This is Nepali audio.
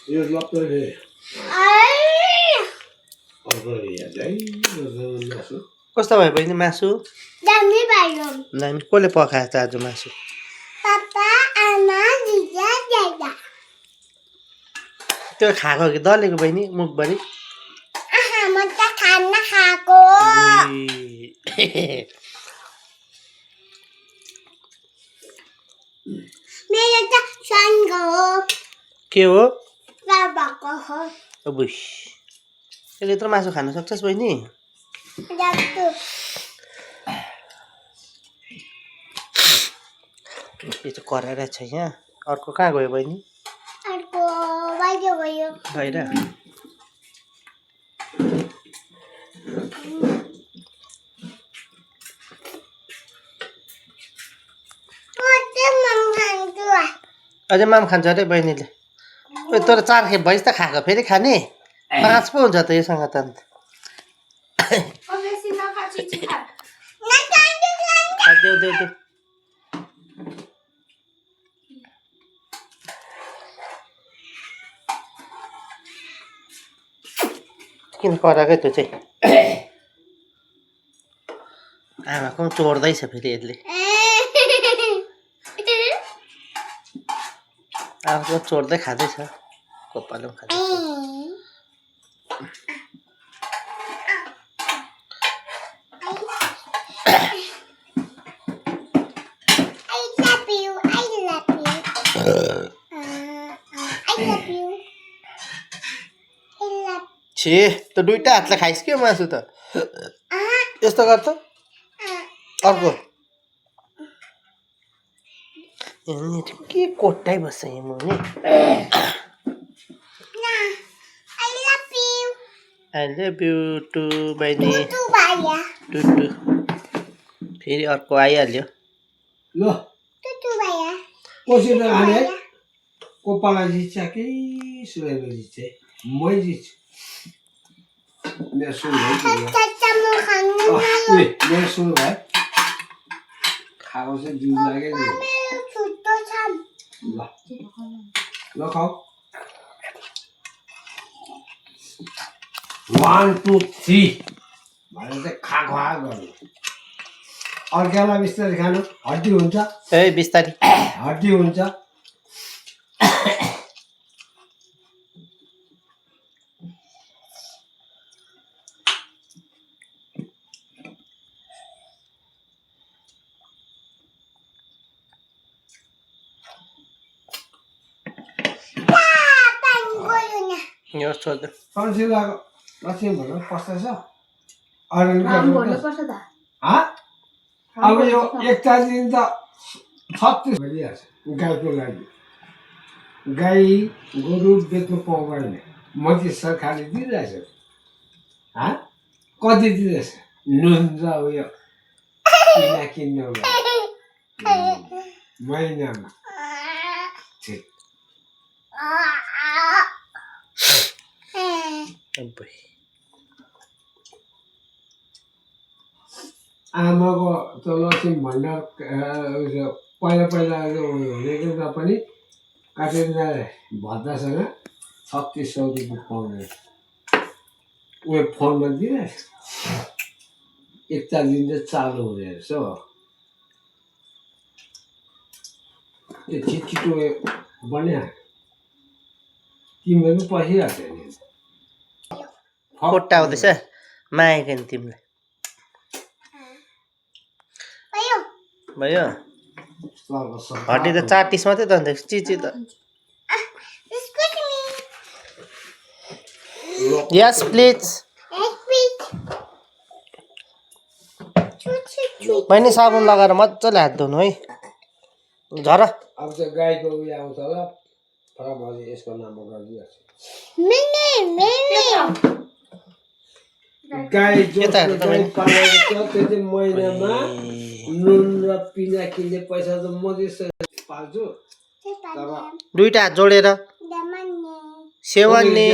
यो लप्पले कस्तो भयो बहिनी मासु दामी भयो दामी कसले पकाएको त आज मासु पापा आमा दिदा दादा त्यो खाएको कि दलेको बहिनी मुखभरि आहा म त खाना खाएको मेरो त सँग हो के हो बाबाको हो अबुस यसले यत्रो मासु खान सक्छस् बहिनी दाजु यो चाहिँ कराएर छ यहाँ अर्को कहाँ गयो बहिनी अर्को बाहिर गयो बाहिर अझै माम खान्छ अरे बहिनीले ओ तर 4 खेप भइस त खाएको फेरि खाने 5 पो हुन्छ त योसँग त अन्त देऊ देऊ देऊ किन कराएकै त्यो चाहिँ आमाको चोर्दैछ फेरि यसले आमाको चोर्दै खाँदैछ कोपालो पनि खाँदैछ छे त दुईटा हातले खाइस् के मासु त यस्तो गर त अर्को के कोट्टाइ बस्छ यहाँ मुनि आई लभ यु टु बहिनी टुटु फेरि अर्को आइहाल्यो ल कसरी खाने कोपाला जित्छ कि सुरेको जित्छ मै जित्छु मेरो सुरु भयो मेरो सुरु भयो खाएको चाहिँ जिउ लाग्यो नि ल खाऊ 1 2 3 भनेर चाहिँ खा गर्नु अर्कालाई बिस्तारै खानु हड्डी हुन्छ ए बिस्तारी हड्डी हुन्छ यो छोड कन्सिलाको लक्ष्मी भन्नु पर्छ अब यो 1 दिन त 36 भइहाल्छ गाईको लागि गाई गोरु बेच्नु पाउँदैन मैले सरकारले दिइरहेछ कति दिँदैछ नुन र उयो किन्नु महिनामा आमाको त्यो लक्ष्मी भण्डार पहिला हुनेको पनि काटेर भद्दासँग 3600 रुपियाँ पाउने उयो फोनमा दिइरहेछ 1 दिन चाहिँ चालु हुने रहेछ हो त्यो छिटो बन्यो तिम्रो पनि पसिहाल्छ नि कोट्टा आउँदैछ मागेको नि तिमीलाई भयो हड्डी त 4 टिस मात्रै त अन्त चिची त यस प्लिज बहिनी साबुन लगाएर मजाले हात धुनु है झर अब चाहिँ गाईको उयो आउँछ होला फरामले यसको नाममा गरिदिइहाल्छु गाई जो गाई पालेको छ त्यो चाहिँ महिनामा नुन र पिना किन्ने पैसा त म पाल्छु तब दुईटा हात जोडेर सेवान्ने